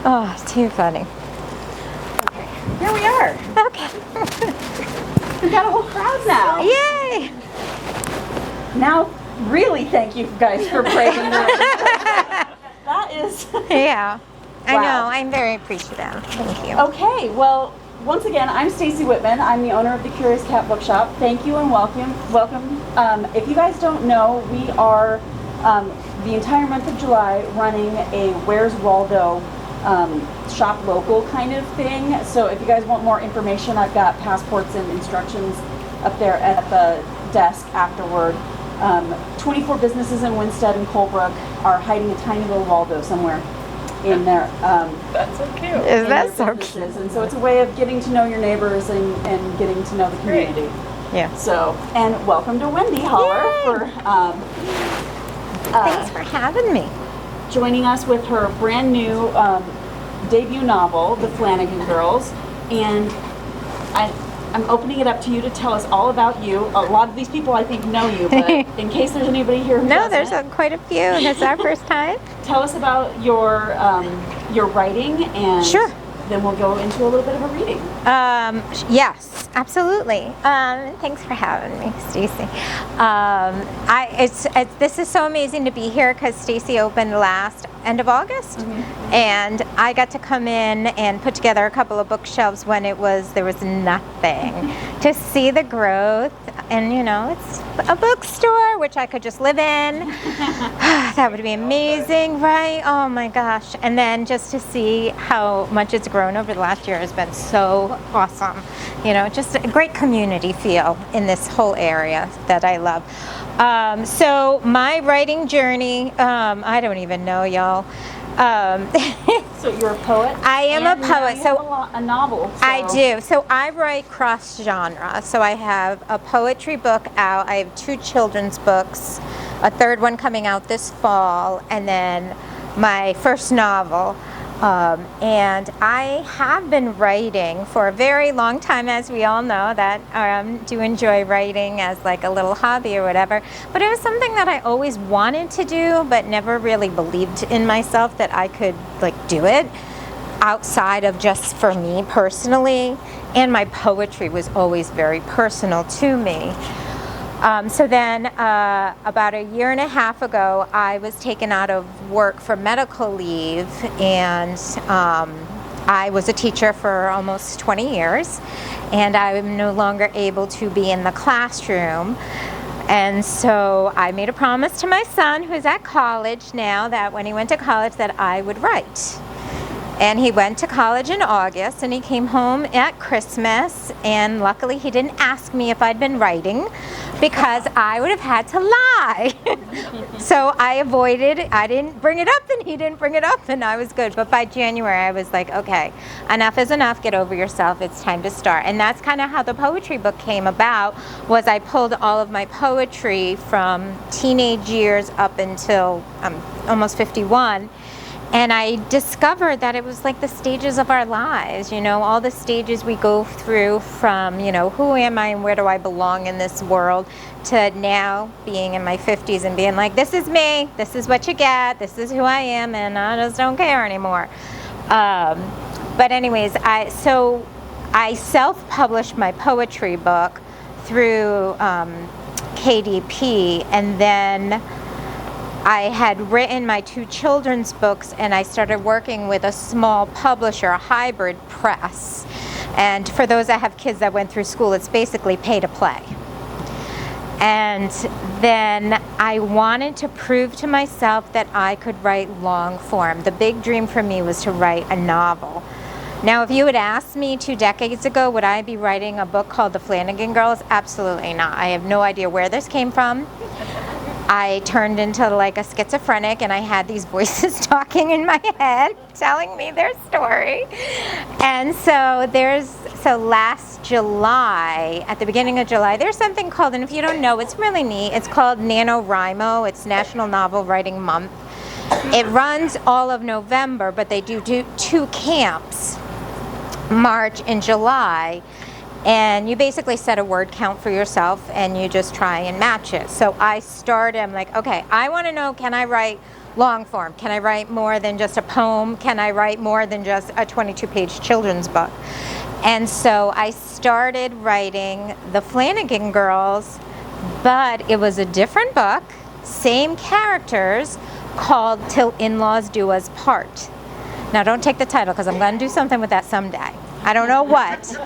Oh, too funny. Okay, here we are. Okay. We've got a whole crowd now. Yay! Now, really thank you guys for breaking the That is... Yeah. I Wow. know. I'm very appreciative. Thank you. Okay, well, once again, I'm Stacy Whitman. I'm the owner of the Curious Cat Bookshop. Thank you and welcome. If you guys don't know, we are the entire month of July running a Where's Waldo shop local kind of thing. So if you guys want more information, I've got passports and instructions up there at the desk afterward. 24 businesses in Winstead and Colebrook are hiding a tiny little Waldo somewhere in there. That's so cute. Is that so cute? And so it's a way of getting to know your neighbors and getting to know the community. Yeah. So, and welcome to Wendy Haller for Thanks for having me. joining us with her brand new debut novel, The Flannigan Girls. And I'm opening it up to you to tell us all about you. A lot of these people I think know you, but in case there's anybody here who No, doesn't, there's quite a few. This is our first time. tell us about your writing, and Sure. then we'll go into a little bit of a reading. Yes, absolutely. Thanks for having me, Stacy. This is so amazing to be here because Stacy opened last end of August, and I got to come in and put together a couple of bookshelves when there was nothing. To see the growth, and it's a bookstore which I could just live in. That would be amazing, right? Oh my gosh! And then just to see how much it's grown over the last year has been so awesome. Just a great community feel in this whole area that I love. So my writing journey, I don't even know, y'all. So you're a poet? I am a poet. You So have a novel. So. I do. So I write cross genre. So I have a poetry book out. I have 2 children's books, a third one coming out this fall, and then my first novel. And I have been writing for a very long time, as we all know, that do enjoy writing as like a little hobby or whatever. But it was something that I always wanted to do, but never really believed in myself that I could do it outside of just for me personally. And my poetry was always very personal to me. So then about a year and a half ago, I was taken out of work for medical leave, and I was a teacher for almost 20 years, and I'm no longer able to be in the classroom. And so I made a promise to my son, who's at college now, that when he went to college that I would write. And he went to college in August, and he came home at Christmas, and luckily he didn't ask me if I'd been writing, because I would have had to lie. So I avoided, I didn't bring it up, and he didn't bring it up, and I was good. But by January I was like, okay, enough is enough, get over yourself, it's time to start. And that's kind of how the poetry book came about, was I pulled all of my poetry from teenage years up until almost 51. And I discovered that it was like the stages of our lives, all the stages we go through from, who am I and where do I belong in this world, to now being in my 50s and being like, this is me, this is what you get, this is who I am, and I just don't care anymore. But anyways, I self-published my poetry book through KDP, and then I had written my 2 children's books, and I started working with a small publisher, a hybrid press. And for those that have kids that went through school, it's basically pay to play. And then I wanted to prove to myself that I could write long form. The big dream for me was to write a novel. Now, if you had asked me 2 decades ago, would I be writing a book called The Flannigan Girls? Absolutely not. I have no idea where this came from. I turned into like a schizophrenic, and I had these voices talking in my head telling me their story. And so last July, at the beginning of July, there's something called, and if you don't know, it's really neat, it's called NaNoWriMo. It's National Novel Writing Month. It runs all of November, but they do 2 camps, March and July. And you basically set a word count for yourself and you just try and match it. So I started, I'm like, okay, I want to know, can I write long form? Can I write more than just a poem? Can I write more than just a 22-page children's book? And so I started writing the Flannigan Girls, but it was a different book, same characters, called Till In-Laws Do Us Part. Now don't take the title because I'm going to do something with that someday. I don't know what,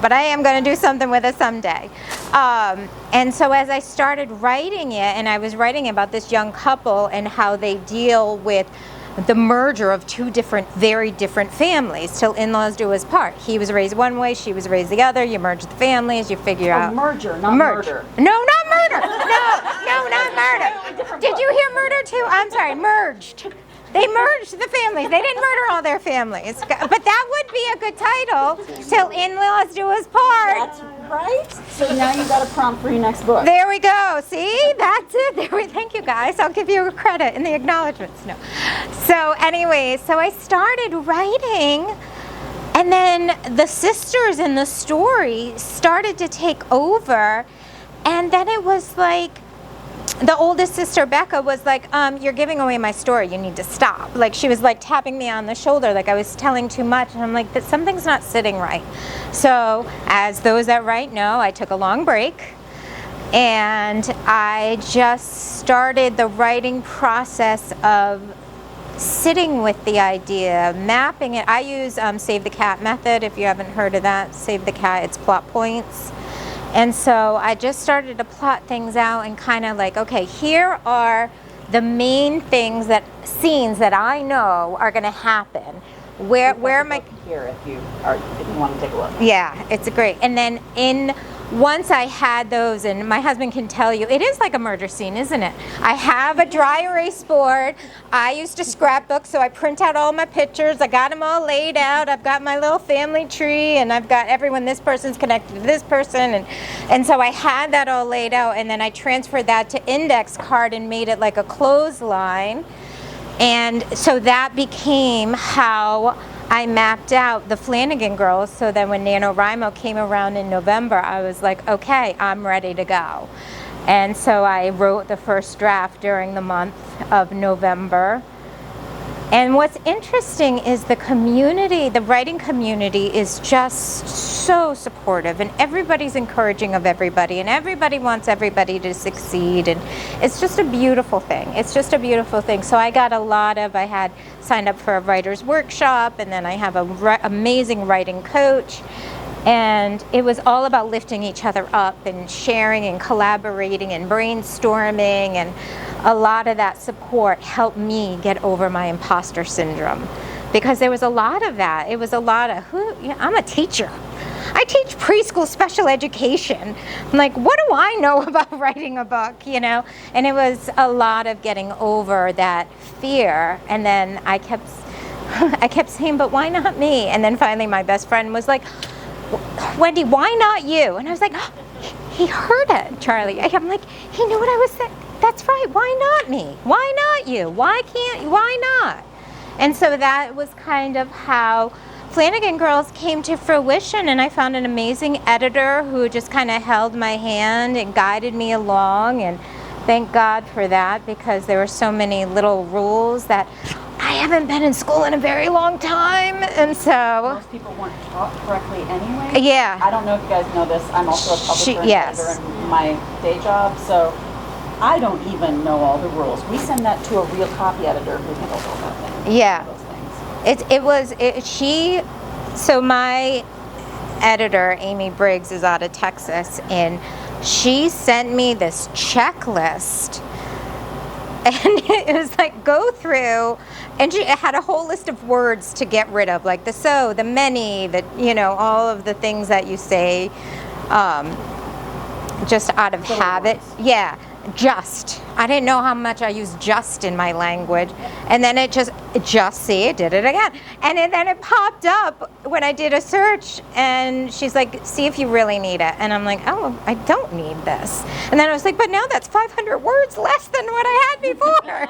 but I am going to do something with it someday. And so as I started writing it, and I was writing about this young couple and how they deal with the merger of two very different families, till in-laws do us part. He was raised one way, she was raised the other. You merge the families, you figure out. Merger, not murder. No, not murder. No, not murder. Did you hear murder too? I'm sorry, merged. They merged the families. They didn't murder all their families. But that would be a good title, Till In-Laws Do Us Part. That's right. So now you got a prompt for your next book. There we go. See? That's it. Thank you, guys. I'll give you credit in the acknowledgments. No. So anyway, so I started writing, and then the sisters in the story started to take over, and then it was like, the oldest sister, Becca, was like, you're giving away my story, you need to stop. Like, she was like tapping me on the shoulder, like I was telling too much, and I'm like, something's not sitting right. So, as those that write know, I took a long break, and I just started the writing process of sitting with the idea, mapping it. I use Save the Cat method, if you haven't heard of that. Save the Cat, it's plot points. And so I just started to plot things out and kind of like, okay, here are the main things, scenes that I know are going to happen. Where am I? Here, if you want to take a look. Yeah, it's great. And then once I had those, and my husband can tell you, it is like a murder scene, isn't it? I have a dry erase board. I used to scrapbook, so I print out all my pictures. I got them all laid out. I've got my little family tree, and I've got everyone, this person's connected to this person. And so I had that all laid out, and then I transferred that to index card and made it like a clothesline. And so that became how I mapped out the Flannigan Girls, so then when NaNoWriMo came around in November, I was like, okay, I'm ready to go. And so I wrote the first draft during the month of November. And what's interesting is the community, the writing community is just so supportive, and everybody's encouraging of everybody, and everybody wants everybody to succeed, and it's just a beautiful thing. It's just a beautiful thing. So I got I had signed up for a writer's workshop, and then I have an amazing writing coach, and it was all about lifting each other up and sharing and collaborating and brainstorming, and a lot of that support helped me get over my imposter syndrome, because there was a lot of that. It was a lot of, I'm a teacher. I teach preschool special education. I'm like, what do I know about writing a book, And it was a lot of getting over that fear. And then I kept saying, but why not me? And then finally my best friend was like, Wendy, why not you? And I was like, oh, he heard it, Charlie. I'm like, he knew what I was saying. That's right, why not me? Why not you? Why not? And so that was kind of how Flannigan Girls came to fruition, and I found an amazing editor who just kind of held my hand and guided me along, and thank God for that, because there were so many little rules that I haven't been in school in a very long time, and so most people weren't taught correctly anyway. Yeah. I don't know if you guys know this. I'm also a publisher and Yes. editor in my day job, so I don't even know all the rules. We send that to a real copy editor who handles all that thing. Yeah. Those things. So my editor, Amy Briggs, is out of Texas, and she sent me this checklist, and it was like, go through, and she had a whole list of words to get rid of, like the so, the many, all of the things that you say just out of habit. Yeah. Just. I didn't know how much I used just in my language. And then it see, it did it again. And then it popped up when I did a search, and she's like, see if you really need it. And I'm like, oh, I don't need this. And then I was like, but now that's 500 words less than what I had before.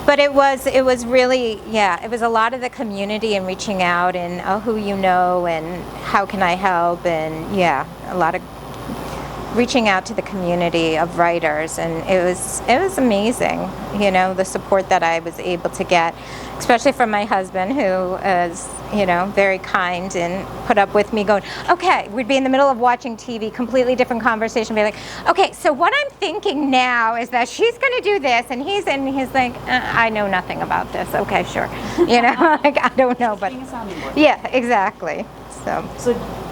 But it was really, yeah, it was a lot of the community and reaching out and who you know and how can I help, and yeah, a lot of reaching out to the community of writers, and it was amazing, you know, the support that I was able to get, especially from my husband, who is, you know, very kind and put up with me going, okay, we'd be in the middle of watching TV, completely different conversation, be like, okay, so what I'm thinking now is that she's going to do this, and he's like, I know nothing about this. Okay, sure, you know, like I don't know, but Being a sounding board. yeah, exactly. So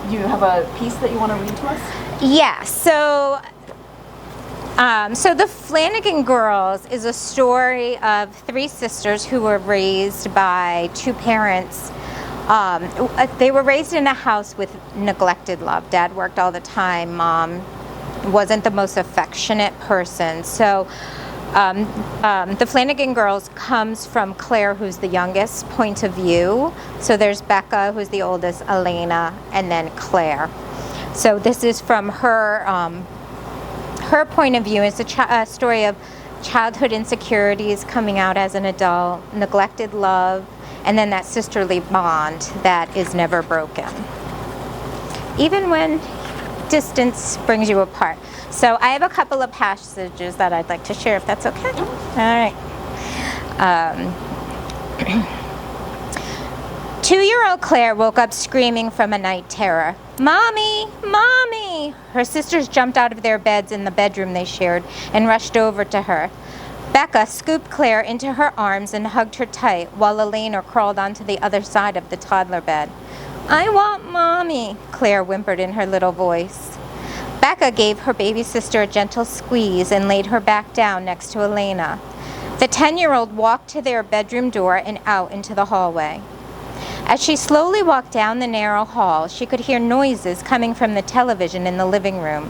you have a piece that you want to read to us? Yeah, so the Flannigan Girls is a story of three sisters who were raised by two parents. They were raised in a house with neglected love. Dad worked all the time. Mom wasn't the most affectionate person. So the Flannigan Girls comes from Claire, who's the youngest, point of view. So there's Becca, who's the oldest, Elena, and then Claire. So this is from her her point of view. It's a story of childhood insecurities coming out as an adult, neglected love, and then that sisterly bond that is never broken, even when distance brings you apart. So I have a couple of passages that I'd like to share, if that's okay. All right. 2-year-old Claire woke up screaming from a night terror. Mommy! Mommy! Her sisters jumped out of their beds in the bedroom they shared and rushed over to her. Becca scooped Claire into her arms and hugged her tight, while Elena crawled onto the other side of the toddler bed. I want Mommy, Claire whimpered in her little voice. Becca gave her baby sister a gentle squeeze and laid her back down next to Elena. The 10-year-old walked to their bedroom door and out into the hallway. As she slowly walked down the narrow hall, she could hear noises coming from the television in the living room.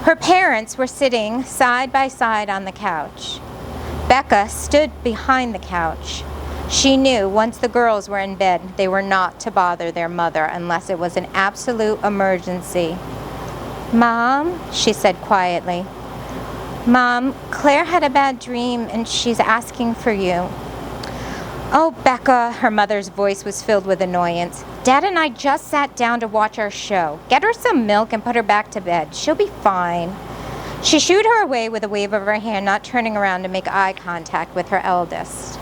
Her parents were sitting side by side on the couch. Becca stood behind the couch. She knew once the girls were in bed, they were not to bother their mother unless it was an absolute emergency. Mom, she said quietly. Mom, Claire had a bad dream and she's asking for you. Oh, Becca, her mother's voice was filled with annoyance. Dad and I just sat down to watch our show. Get her some milk and put her back to bed. She'll be fine. She shooed her away with a wave of her hand, not turning around to make eye contact with her eldest.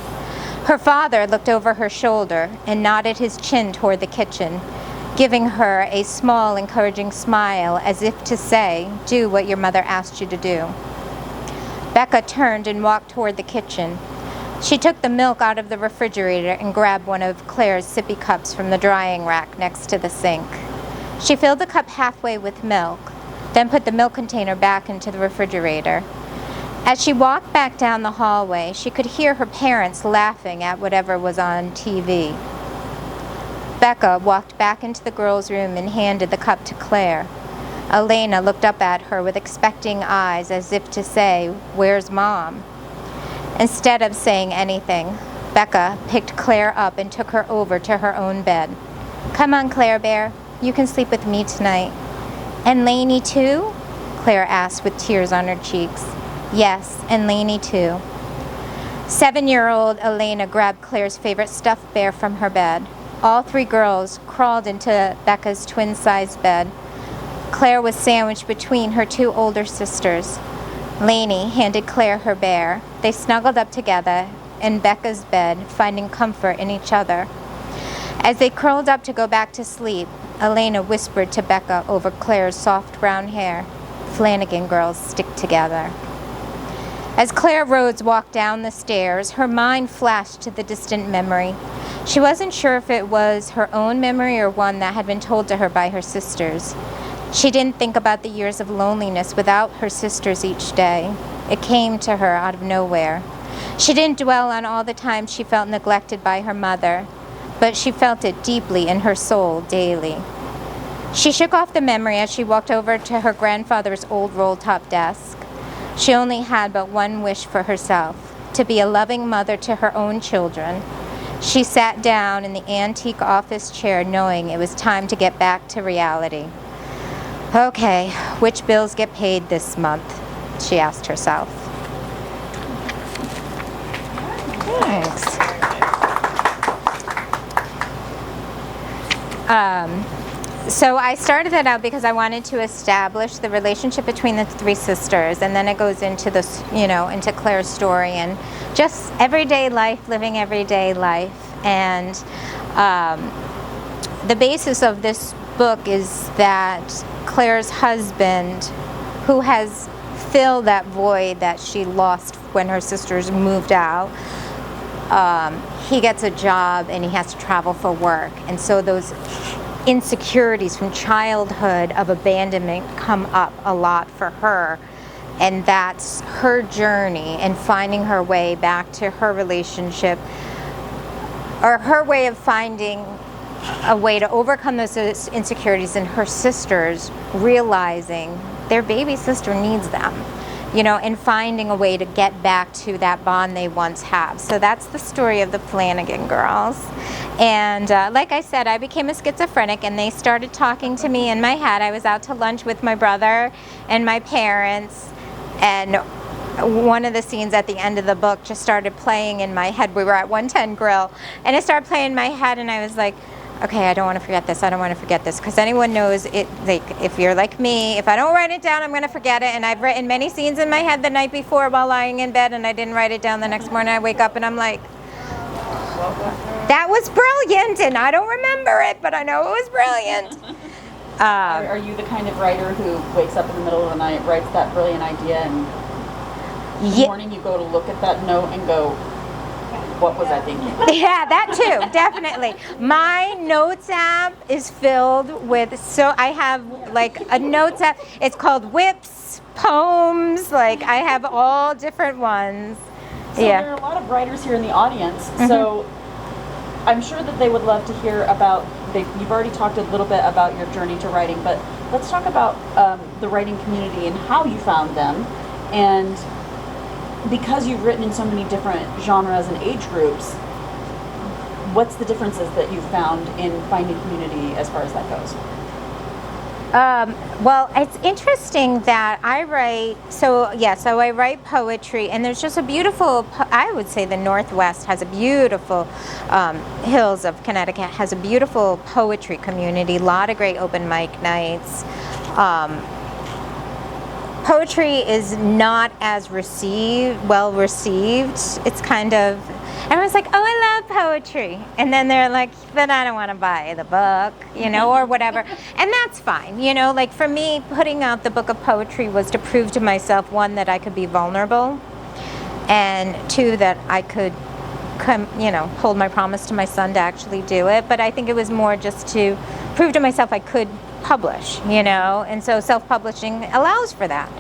Her father looked over her shoulder and nodded his chin toward the kitchen, giving her a small, encouraging smile as if to say, do what your mother asked you to do. Becca turned and walked toward the kitchen. She took the milk out of the refrigerator and grabbed one of Claire's sippy cups from the drying rack next to the sink. She filled the cup halfway with milk, then put the milk container back into the refrigerator. As she walked back down the hallway, she could hear her parents laughing at whatever was on TV. Becca walked back into the girls' room and handed the cup to Claire. Elena looked up at her with expecting eyes as if to say, "Where's Mom?" Instead of saying anything, Becca picked Claire up and took her over to her own bed. Come on, Claire Bear, you can sleep with me tonight. And Lainey too? Claire asked with tears on her cheeks. Yes, and Lainey too. 7-year-old Elena grabbed Claire's favorite stuffed bear from her bed. All three girls crawled into Becca's twin-sized bed. Claire was sandwiched between her two older sisters. Lainey handed Claire her bear. They snuggled up together in Becca's bed, finding comfort in each other. As they curled up to go back to sleep, Elena whispered to Becca over Claire's soft brown hair, "Flannigan girls stick together." As Claire Rhodes walked down the stairs, her mind flashed to the distant memory. She wasn't sure if it was her own memory or one that had been told to her by her sisters. She didn't think about the years of loneliness without her sisters each day. It came to her out of nowhere. She didn't dwell on all the times she felt neglected by her mother, but she felt it deeply in her soul daily. She shook off the memory as she walked over to her grandfather's old roll-top desk. She only had but one wish for herself, to be a loving mother to her own children. She sat down in the antique office chair knowing it was time to get back to reality. Okay, which bills get paid this month? She asked herself. Thanks. So I started that out because I wanted to establish the relationship between the three sisters, and then it goes into this, into Claire's story and just everyday life, living everyday life. And the basis of this book is that Claire's husband, who has filled that void that she lost when her sisters moved out, he gets a job and he has to travel for work, and so those insecurities from childhood of abandonment come up a lot for her, and that's her journey and finding her way back to her relationship, or her way of finding a way to overcome those insecurities, and her sisters realizing their baby sister needs them, and finding a way to get back to that bond they once have. So that's the story of the Flannigan Girls. And like I said, I became a schizophrenic, and they started talking to me in my head. I was out to lunch with my brother and my parents, and one of the scenes at the end of the book just started playing in my head. We were at 110 Grill, and it started playing in my head, and I was like, okay, I don't want to forget this. I don't want to forget this, because anyone knows it. Like, if you're like me, if I don't write it down, I'm going to forget it. And I've written many scenes in my head the night before while lying in bed, and I didn't write it down. The next morning I wake up and I'm like, that was brilliant, and I don't remember it, but I know it was brilliant. Are you the kind of writer who wakes up in the middle of the night, writes that brilliant idea, and in the morning you go to look at that note and go, what was I thinking? Yeah, that too, definitely. My notes app is filled with, so I have like a notes app, it's called Whips, Poems, like I have all different ones. So there are a lot of writers here in the audience, so I'm sure that they would love to hear about, you've already talked a little bit about your journey to writing, but let's talk about the writing community and how you found them. And because you've written in so many different genres and age groups, what's the differences that you've found in finding community as far as that goes? Well, it's interesting that I write, so I write poetry, and there's just a beautiful, I would say the Northwest has a beautiful, hills of Connecticut has a beautiful poetry community, a lot of great open mic nights. Poetry is not as well received. It's kind of, everyone's like, oh, I love poetry. And then they're like, but I don't want to buy the book, or whatever. And that's fine. Like for me, putting out the book of poetry was to prove to myself, one, that I could be vulnerable, and two, that I could hold my promise to my son to actually do it. But I think it was more just to prove to myself I could publish, and so self-publishing allows for that.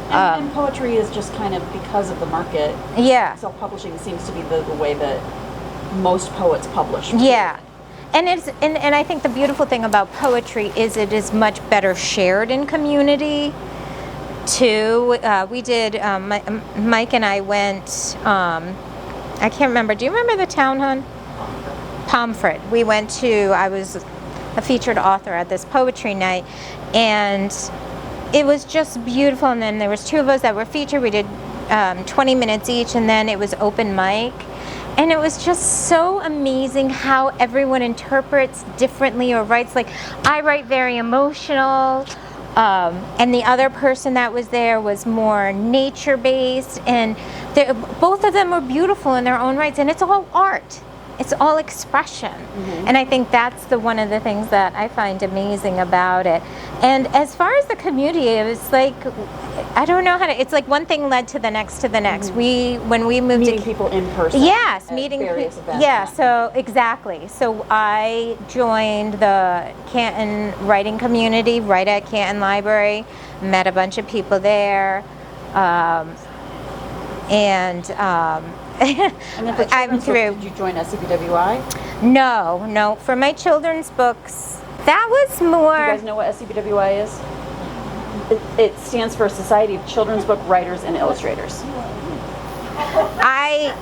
And poetry is just kind of because of the market. Yeah. Self-publishing seems to be the way that most poets publish. Yeah. And and I think the beautiful thing about poetry is it is much better shared in community too. We did, Mike and I went, I can't remember, do you remember the town, hon? Pomfret. We went to, I was a featured author at this poetry night, and it was just beautiful. And then there was two of us that were featured. We did 20 minutes each, and then it was open mic, and it was just so amazing how everyone interprets differently or writes. Like, I write very emotional, and the other person that was there was more nature-based, and both of them were beautiful in their own rights, and it's all art. It's all expression. And I think that's one of the things that I find amazing about it. And as far as the community, it's like, I don't know how to, it's like one thing led to the next to the next. When we moved meeting people in person. Yes, meeting various events. Yeah, so exactly. So I joined the Canton writing community right at Canton Library, met a bunch of people there, I'm through. Did you join SCBWI? No. For my children's books, that was more. Do you guys know what SCBWI is? It stands for Society of Children's Book Writers and Illustrators. I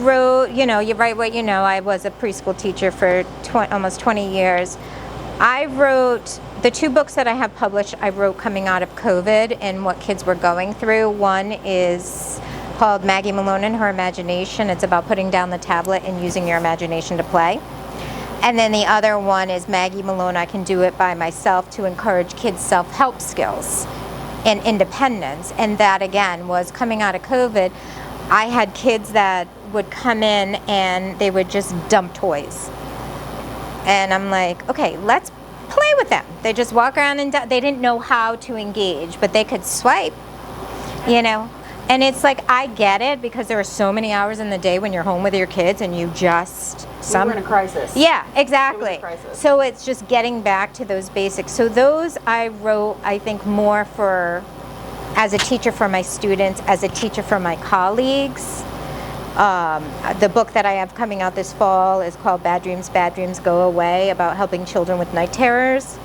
wrote, you write what you know. I was a preschool teacher for almost 20 years. I wrote the two books that I have published. I wrote coming out of COVID and what kids were going through. One is called Maggie Malone and Her Imagination. It's about putting down the tablet and using your imagination to play. And then the other one is Maggie Malone, I Can Do It By Myself, to encourage kids' self-help skills and independence. And that, again, was coming out of COVID. I had kids that would come in and they would just dump toys. And I'm like, okay, let's play with them. They just walk around and they didn't know how to engage, but they could swipe, you know. And it's like, I get it, because there are so many hours in the day when you're home with your kids and you just... We were in a crisis. Yeah, exactly. It was a crisis. So it's just getting back to those basics. So those I wrote, I think, more for, as a teacher for my students, as a teacher for my colleagues. The book that I have coming out this fall is called Bad Dreams Go Away, about helping children with night terrors.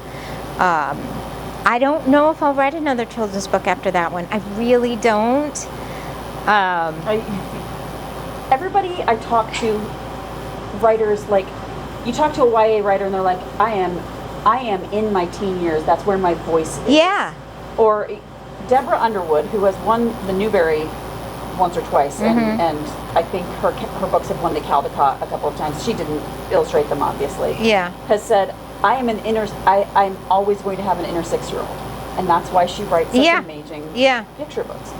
I don't know if I'll write another children's book after that one. I really don't. Everybody I talk to, writers, like, you talk to a YA writer and they're like, I am in my teen years. That's where my voice is. Yeah. Or Deborah Underwood, who has won the Newbery once or twice, and I think her books have won the Caldecott a couple of times. She didn't illustrate them, obviously. Yeah. Has said, I'm always going to have an inner 6-year-old, and that's why she writes such amazing picture books.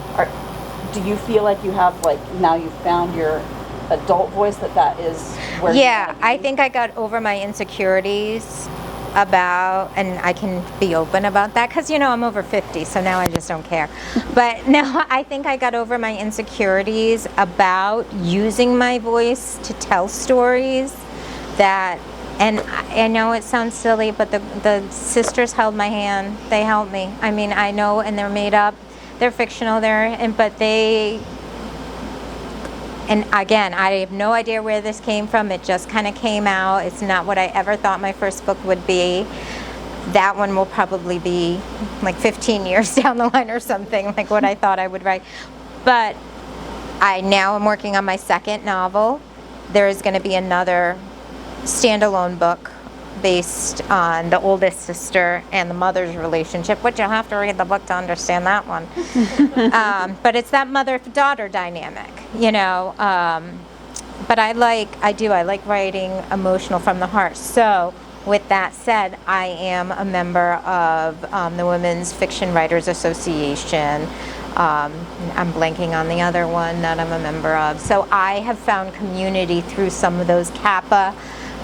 Do you feel like you have, like, now you've found your adult voice, that is where you want to be? I think I got over my insecurities about, and I can be open about that, because, you know, I'm over 50, so now I just don't care. But no, I think I got over my insecurities about using my voice to tell stories that, and I know it sounds silly, but the sisters held my hand. They helped me. I mean, I know, and they're made up, they're fictional, but they, and again, I have no idea where this came from. It just kind of came out. It's not what I ever thought my first book would be. That one will probably be like 15 years down the line or something, like what I thought I would write. But I now am working on my second novel. There is going to be another standalone book based on the oldest sister and the mother's relationship, which you'll have to read the book to understand that one. But it's that mother-daughter dynamic, you know. But I like writing emotional from the heart. So with that said, I am a member of the Women's Fiction Writers Association. I'm blanking on the other one that I'm a member of. So I have found community through some of those CAPA,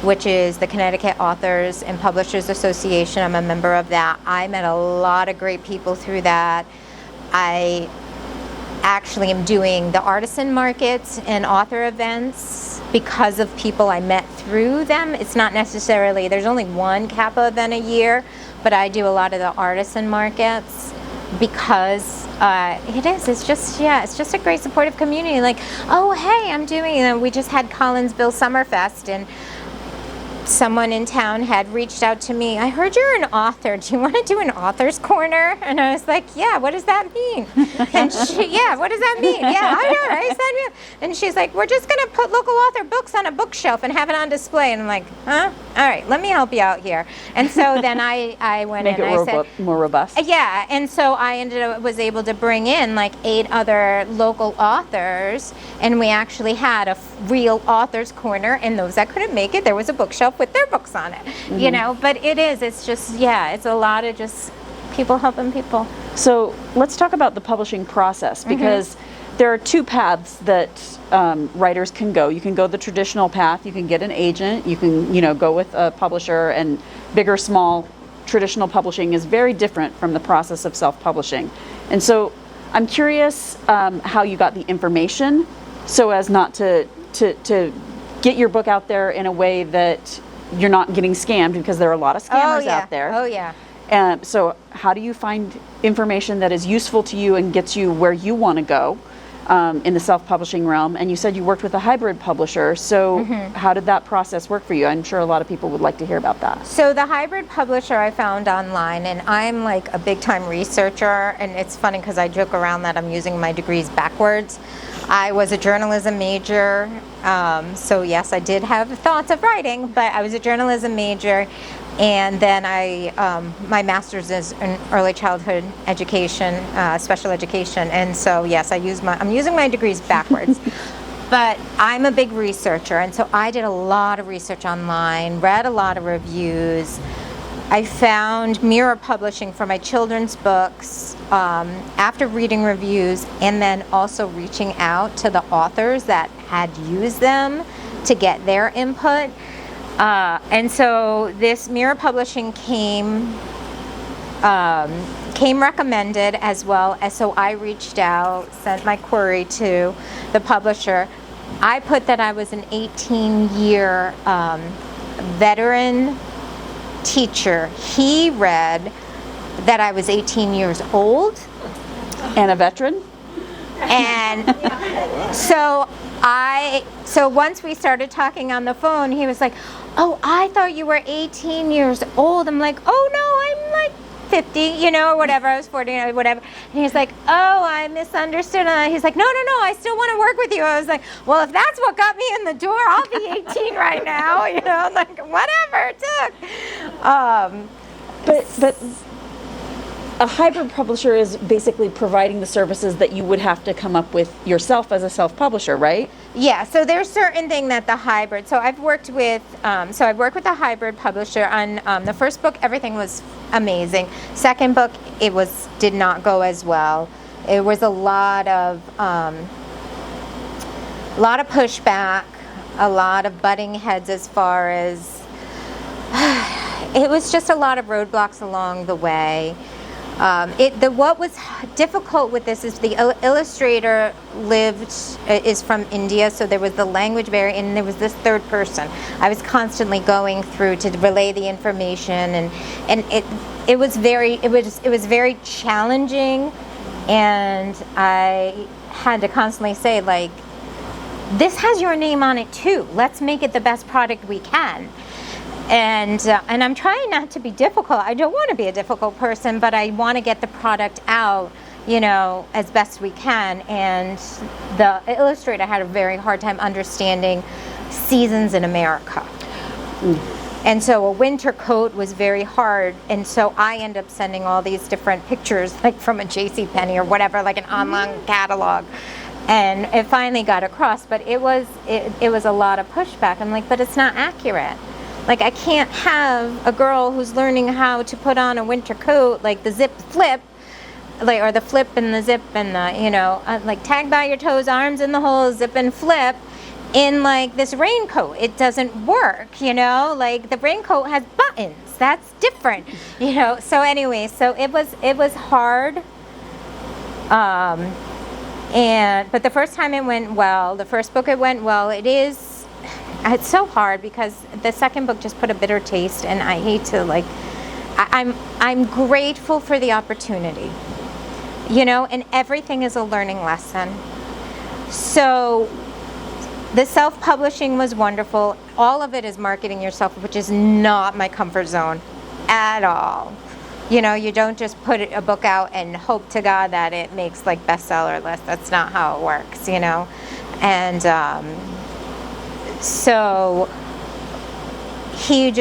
which is the Connecticut Authors and Publishers Association. I'm a member of that. I met a lot of great people through that. I actually am doing the artisan markets and author events because of people I met through them. It's not necessarily, there's only one CAPA event a year, but I do a lot of the artisan markets because it's just a great supportive community. Like, oh, hey, I'm doing, we just had Collinsville Summerfest, and someone in town had reached out to me. I heard you're an author. Do you want to do an author's corner? And I was like, yeah, what does that mean? And what does that mean? Yeah, I know, right? And she's like, we're just going to put local author books on a bookshelf and have it on display. And I'm like, huh? All right, let me help you out here. And so then I went in and I said, more robust. Yeah, and so I was able to bring in like 8 other local authors, and we actually had a real author's corner, and those that couldn't make it, there was a bookshelf with their books on it, you know. But it's just, it's a lot of just people helping people. So let's talk about the publishing process, because there are 2 paths that writers can go. You can go the traditional path. You can get an agent. You can, go with a publisher, and big or small, traditional publishing is very different from the process of self-publishing. And so I'm curious how you got the information so as not to get your book out there in a way that you're not getting scammed, because there are a lot of scammers out there. Oh, yeah. So how do you find information that is useful to you and gets you where you want to go in the self-publishing realm? And you said you worked with a hybrid publisher, so how did that process work for you? I'm sure a lot of people would like to hear about that. So the hybrid publisher I found online, and I'm like a big-time researcher, and it's funny because I joke around that I'm using my degrees backwards. I was a journalism major, so yes, I did have thoughts of writing, but I was a journalism major, And then my master's is in early childhood education, special education. And so, yes, I'm using my degrees backwards. But I'm a big researcher, and so I did a lot of research online, read a lot of reviews. I found mirror publishing for my children's books after reading reviews, and then also reaching out to the authors that had used them to get their input. And so this mirror publishing came recommended, as well as, so I reached out, sent my query to the publisher. I put that I was an 18-year veteran teacher. He read that I was 18 years old. And a veteran? And so once we started talking on the phone, he was like, "Oh, I thought you were 18 years old." I'm like, "Oh no, I'm like 50, or whatever. I was 40 or whatever." And he's like, "Oh, I misunderstood." He's like, "No, I still want to work with you." I was like, "Well, if that's what got me in the door, I'll be 18 right now." Like whatever it took. But a hybrid publisher is basically providing the services that you would have to come up with yourself as a self-publisher, right? Yeah, so there's certain thing that the hybrid, so I've worked with a hybrid publisher on the first book. Everything was amazing. Second book, did not go as well. It was a lot of pushback, a lot of butting heads, as far as it was just a lot of roadblocks along the way. What was difficult with this is the illustrator is from India, so there was the language barrier, and there was this third person I was constantly going through to relay the information, and it was very challenging, and I had to constantly say, like, this has your name on it too. Let's make it the best product we can. And I'm trying not to be difficult. I don't want to be a difficult person, but I want to get the product out, as best we can. And the illustrator had a very hard time understanding seasons in America. And so a winter coat was very hard. And so I end up sending all these different pictures, like from a JCPenney or whatever, like an online catalog. And it finally got across, but it was a lot of pushback. I'm like, but it's not accurate. Like, I can't have a girl who's learning how to put on a winter coat, like the zip flip, like, or the flip and the zip and the, like, tag by your toes, arms in the hole, zip and flip, in like this raincoat. It doesn't work, like the raincoat has buttons. That's different, So anyway, so it was hard. But the first time it went well. The first book, it went well. It's so hard because the second book just put a bitter taste, and I hate to, like, I'm grateful for the opportunity, and everything is a learning lesson. So the self-publishing was wonderful. All of it is marketing yourself, which is not my comfort zone at all. You don't just put a book out and hope to God that it makes like bestseller list. That's not how it works, And so he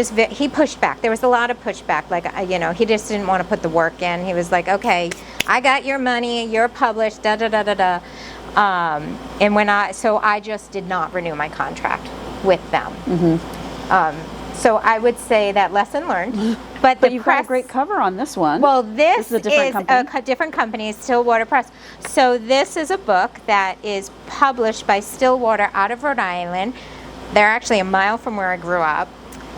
pushed back. There was a lot of pushback. Like, he just didn't want to put the work in. He was like, "Okay, I got your money. You're published. Da da da da da." So I just did not renew my contract with them. Mm-hmm. So I would say that lesson learned. But you've got a great cover on this one. Well, this is a different company, Stillwater Press. So this is a book that is published by Stillwater out of Rhode Island. They're actually a mile from where I grew up,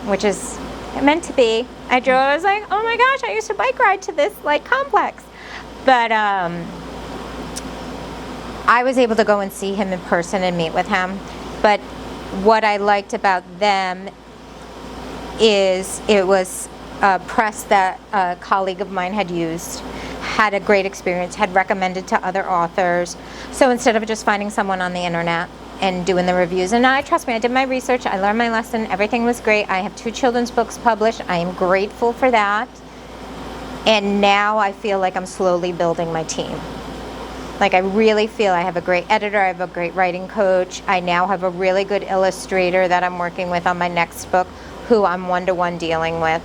which is meant to be. I was like, oh my gosh, I used to bike ride to this like complex. But I was able to go and see him in person and meet with him. But what I liked about them is it was a press that a colleague of mine had used, had a great experience, had recommended to other authors. So instead of just finding someone on the internet and doing the reviews, and trust me, I did my research, I learned my lesson, everything was great. I have 2 children's books published. I am grateful for that. And now I feel like I'm slowly building my team. Like, I really feel I have a great editor, I have a great writing coach. I now have a really good illustrator that I'm working with on my next book, who I'm one-to-one dealing with.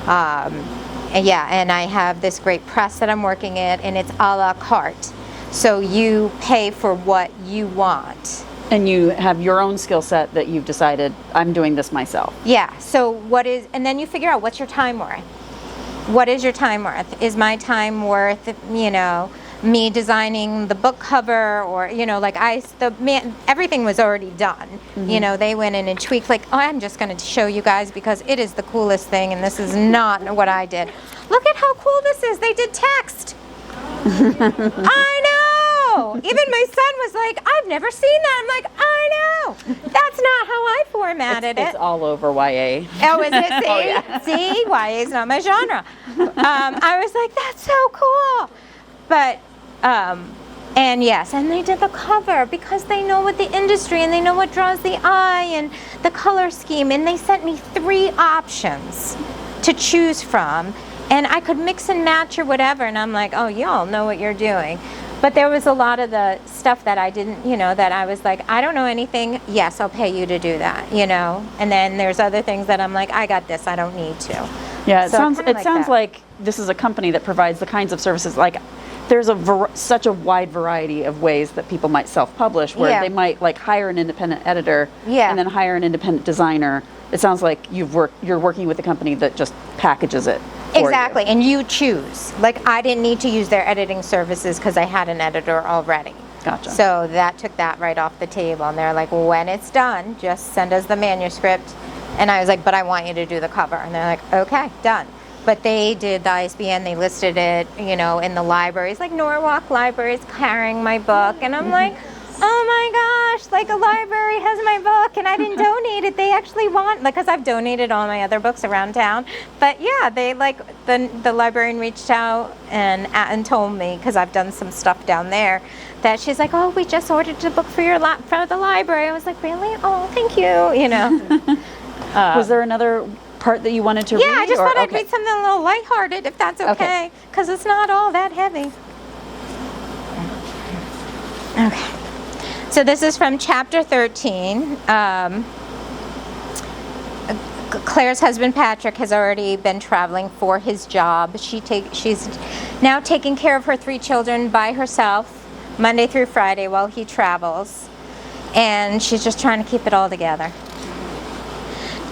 And yeah, and I have this great press that I'm working at, and it's a la carte. So you pay for what you want. And you have your own skill set that you've decided, I'm doing this myself. Yeah, so and then you figure out what's your time worth. What is your time worth? Is my time worth, me designing the book cover, or, everything was already done. Mm-hmm. They went in and tweaked, like, oh, I'm just going to show you guys because it is the coolest thing, and this is not what I did. Look at how cool this is. They did text. I know. Even my son was like, I've never seen that. I'm like, I know. That's not how I formatted it. It's all over YA. Oh, is it? See? Oh, yeah. See? YA is not my genre. I was like, that's so cool. But, and yes, and they did the cover because they know what the industry and they know what draws the eye and the color scheme. And they sent me 3 options to choose from. And I could mix and match or whatever. And I'm like, oh, y'all know what you're doing. But there was a lot of the stuff that I didn't, that I was like, I don't know anything. Yes, I'll pay you to do that, And then there's other things that I'm like, I got this. I don't need to. Yeah, it So sounds like this is a company that provides the kinds of services. Like, there's such a wide variety of ways that people might self-publish, where they might hire an independent editor and then hire an independent designer. It sounds like you're working with a company that just packages it. Exactly, and you choose. Like, I didn't need to use their editing services because I had an editor already. Gotcha. So that took that right off the table. And they're like, when it's done, just send us the manuscript. And I was like, but I want you to do the cover. And they're like, okay, done. But they did the ISBN, they listed it, in the libraries, like Norwalk Libraries carrying my book. And I'm like, oh my gosh, a library has my book and I didn't donate it. They actually want, because I've donated all my other books around town. But yeah, they the librarian reached out and told me, because I've done some stuff down there, that she's like, oh, we just ordered the book for for the library. I was like, really? Oh, thank you, Was there another part that you wanted to read? Yeah, I just thought I'd read something a little lighthearted, if that's okay, because it's not all that heavy. Okay. So this is from chapter 13. Claire's husband Patrick has already been traveling for his job. She's now taking care of her 3 children by herself, Monday through Friday, while he travels. And she's just trying to keep it all together.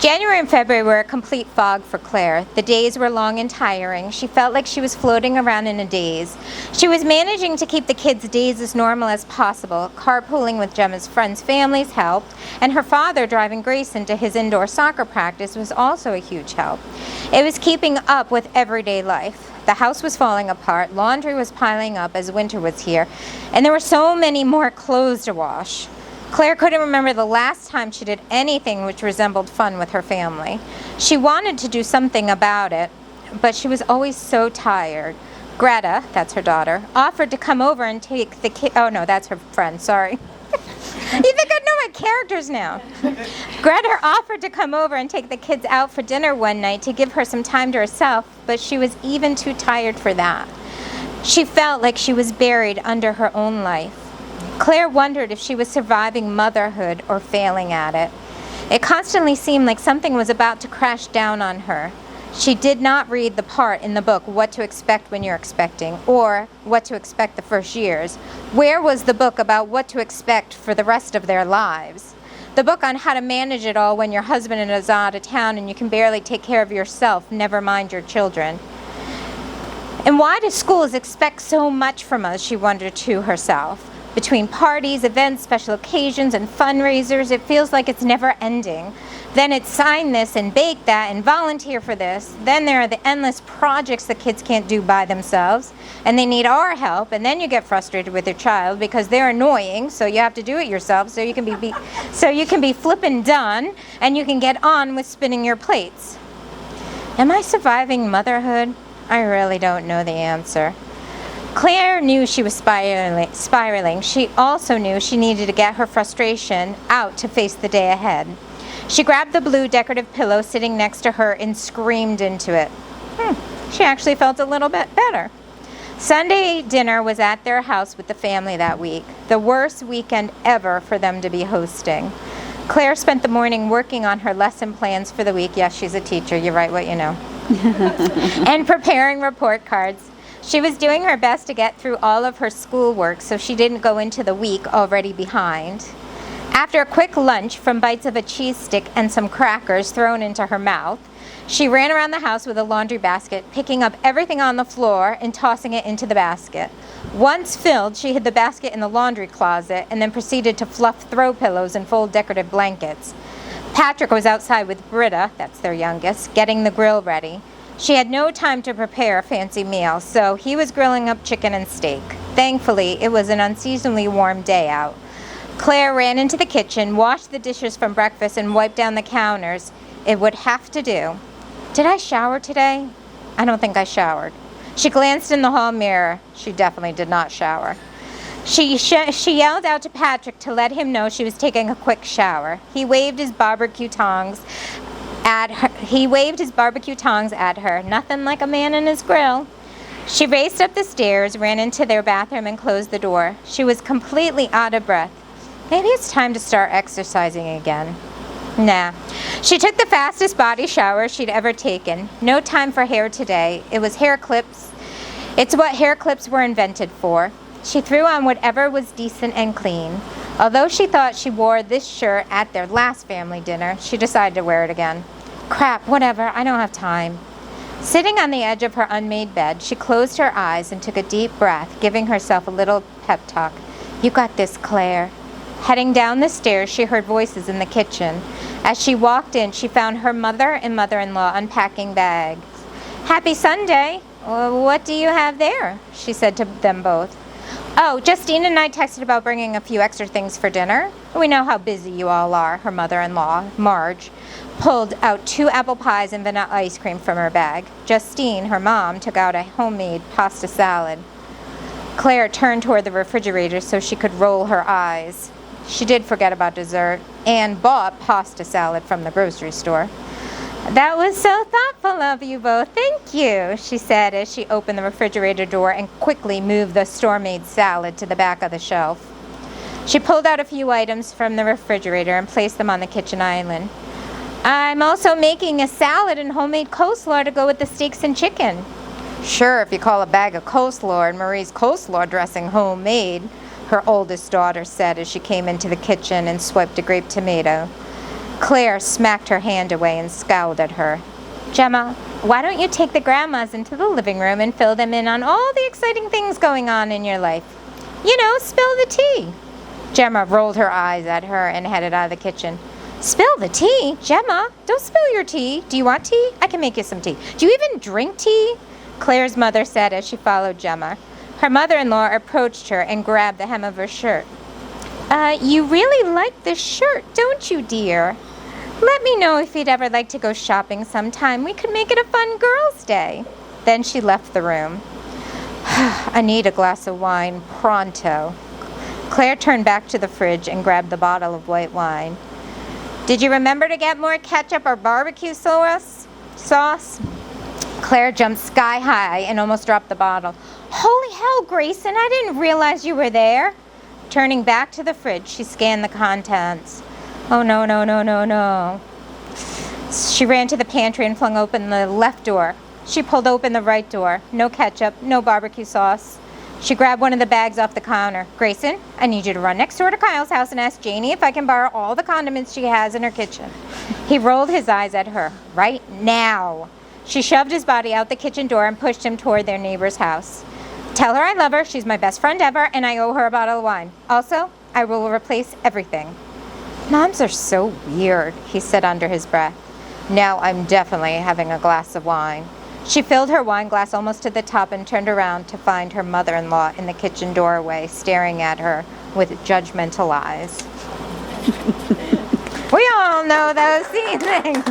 January and February were a complete fog for Claire. The days were long and tiring. She felt like she was floating around in a daze. She was managing to keep the kids' days as normal as possible. Carpooling with Gemma's friends' families helped, and her father driving Grayson to his indoor soccer practice was also a huge help. It was keeping up with everyday life. The house was falling apart, laundry was piling up as winter was here, and there were so many more clothes to wash. Claire couldn't remember the last time she did anything which resembled fun with her family. She wanted to do something about it, but she was always so tired. Greta, that's her daughter, offered to come over and take the kid. Oh no, that's her friend, sorry. You think I know my characters now. Greta offered to come over and take the kids out for dinner one night to give her some time to herself, but she was even too tired for that. She felt like she was buried under her own life. Claire wondered if she was surviving motherhood or failing at it. It constantly seemed like something was about to crash down on her. She did not read the part in the book, What to Expect When You're Expecting, or What to Expect the First Years. Where was the book about what to expect for the rest of their lives? The book on how to manage it all when your husband is out of town and you can barely take care of yourself, never mind your children. And why do schools expect so much from us, she wondered to herself. Between parties, events, special occasions, and fundraisers, it feels like it's never ending. Then it's sign this and bake that and volunteer for this. Then there are the endless projects the kids can't do by themselves, and they need our help. And then you get frustrated with your child because they're annoying, so you have to do it yourself, so you can be flippin' done, and you can get on with spinning your plates. Am I surviving motherhood? I really don't know the answer. Claire knew she was spiraling. She also knew she needed to get her frustration out to face the day ahead. She grabbed the blue decorative pillow sitting next to her and screamed into it. She actually felt a little bit better. Sunday dinner was at their house with the family that week, the worst weekend ever for them to be hosting. Claire spent the morning working on her lesson plans for the week. Yes, she's a teacher. You write what you know. and preparing report cards. She was doing her best to get through all of her schoolwork so she didn't go into the week already behind. After a quick lunch from bites of a cheese stick and some crackers thrown into her mouth, she ran around the house with a laundry basket, picking up everything on the floor and tossing it into the basket. Once filled, she hid the basket in the laundry closet and then proceeded to fluff throw pillows and fold decorative blankets. Patrick was outside with Britta, that's their youngest, getting the grill ready. She had no time to prepare a fancy meal, so he was grilling up chicken and steak. Thankfully, it was an unseasonably warm day out. Claire ran into the kitchen, washed the dishes from breakfast, and wiped down the counters. It would have to do. Did I shower today? I don't think I showered. She glanced in the hall mirror. She definitely did not shower. She yelled out to Patrick to let him know she was taking a quick shower. He waved his barbecue tongs at her. Nothing like a man and his grill. She raced up the stairs, ran into their bathroom, and closed the door. She was completely out of breath. Maybe it's time to start exercising again. Nah. She took the fastest body shower she'd ever taken. No time for hair today. It was hair clips. It's what hair clips were invented for. She threw on whatever was decent and clean. Although she thought she wore this shirt at their last family dinner, she decided to wear it again. Crap, whatever, I don't have time. Sitting on the edge of her unmade bed, she closed her eyes and took a deep breath, giving herself a little pep talk. You got this, Claire. Heading down the stairs, she heard voices in the kitchen. As she walked in, she found her mother and mother-in-law unpacking bags. Happy Sunday. What do you have there? She said to them both. Oh, Justine and I texted about bringing a few extra things for dinner. We know how busy you all are, her mother-in-law, Marge, pulled out 2 apple pies and vanilla ice cream from her bag. Justine, her mom, took out a homemade pasta salad. Claire turned toward the refrigerator so she could roll her eyes. She did forget about dessert and bought pasta salad from the grocery store. That was so thoughtful of you both. Thank you, she said as she opened the refrigerator door and quickly moved the store-made salad to the back of the shelf. She pulled out a few items from the refrigerator and placed them on the kitchen island. I'm also making a salad and homemade coleslaw to go with the steaks and chicken. Sure, if you call a bag of coleslaw and Marie's coleslaw dressing homemade, her oldest daughter said as she came into the kitchen and swiped a grape tomato. Claire smacked her hand away and scowled at her. Gemma, why don't you take the grandmas into the living room and fill them in on all the exciting things going on in your life? You know, spill the tea. Gemma rolled her eyes at her and headed out of the kitchen. Spill the tea? Gemma, don't spill your tea. Do you want tea? I can make you some tea. Do you even drink tea? Claire's mother said as she followed Gemma. Her mother-in-law approached her and grabbed the hem of her shirt. You really like this shirt, don't you, dear? Let me know if you'd ever like to go shopping sometime. We could make it a fun girls' day. Then she left the room. I need a glass of wine pronto. Claire turned back to the fridge and grabbed the bottle of white wine. Did you remember to get more ketchup or barbecue sauce? Claire jumped sky high and almost dropped the bottle. Holy hell, Grayson, I didn't realize you were there. Turning back to the fridge, she scanned the contents. Oh, no. She ran to the pantry and flung open the left door. She pulled open the right door. No ketchup, no barbecue sauce. She grabbed one of the bags off the counter. Grayson, I need you to run next door to Kyle's house and ask Janie if I can borrow all the condiments she has in her kitchen. He rolled his eyes at her. Right now. She shoved his body out the kitchen door and pushed him toward their neighbor's house. Tell her I love her, she's my best friend ever, and I owe her a bottle of wine. Also, I will replace everything. Moms are so weird, he said under his breath. Now I'm definitely having a glass of wine. She filled her wine glass almost to the top and turned around to find her mother-in-law in the kitchen doorway, staring at her with judgmental eyes. We all know those things.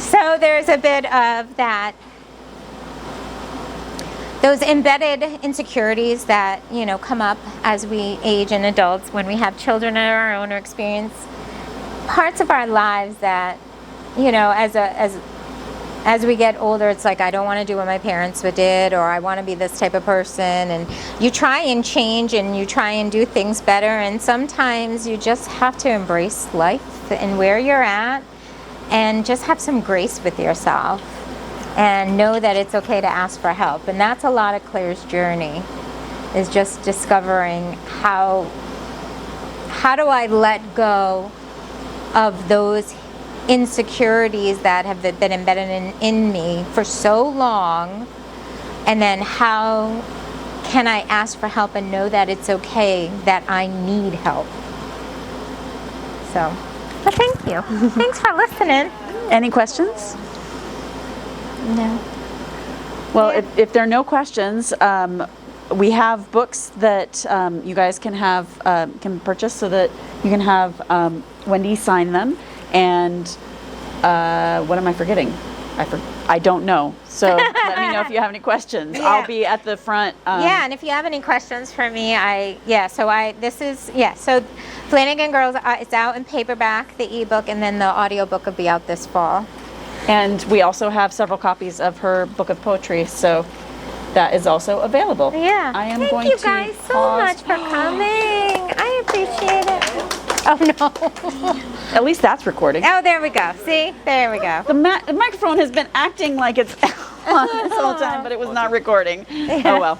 So there's a bit of that. Those embedded insecurities that, come up as we age and adults, when we have children of our own or experience parts of our lives that, as we get older, it's like, I don't want to do what my parents did, or I want to be this type of person. And you try and change and you try and do things better. And sometimes you just have to embrace life and where you're at and just have some grace with yourself and know that it's okay to ask for help. And that's a lot of Claire's journey, is just discovering how do I let go of those insecurities that have been embedded in me for so long, and then how can I ask for help and know that it's okay that I need help. So, but thank you. Thanks for listening. Any questions? No. Well, Yeah. if there are no questions, we have books that you guys can have can purchase so that you can have Wendy sign them. And what am I forgetting? I don't know. So let me know if you have any questions. Yeah. I'll be at the front. Yeah, and if you have any questions for me, so Flannigan Girls, it's out in paperback, the ebook, and then the audiobook will be out this fall. And we also have several copies of her book of poetry, so that is also available. Yeah. I am Thank going you to guys so pause. much for coming. I appreciate it. Oh no. At least that's recording. Oh, there we go. See? There we go. The microphone has been acting like it's on this whole time, but it was not recording. Oh well.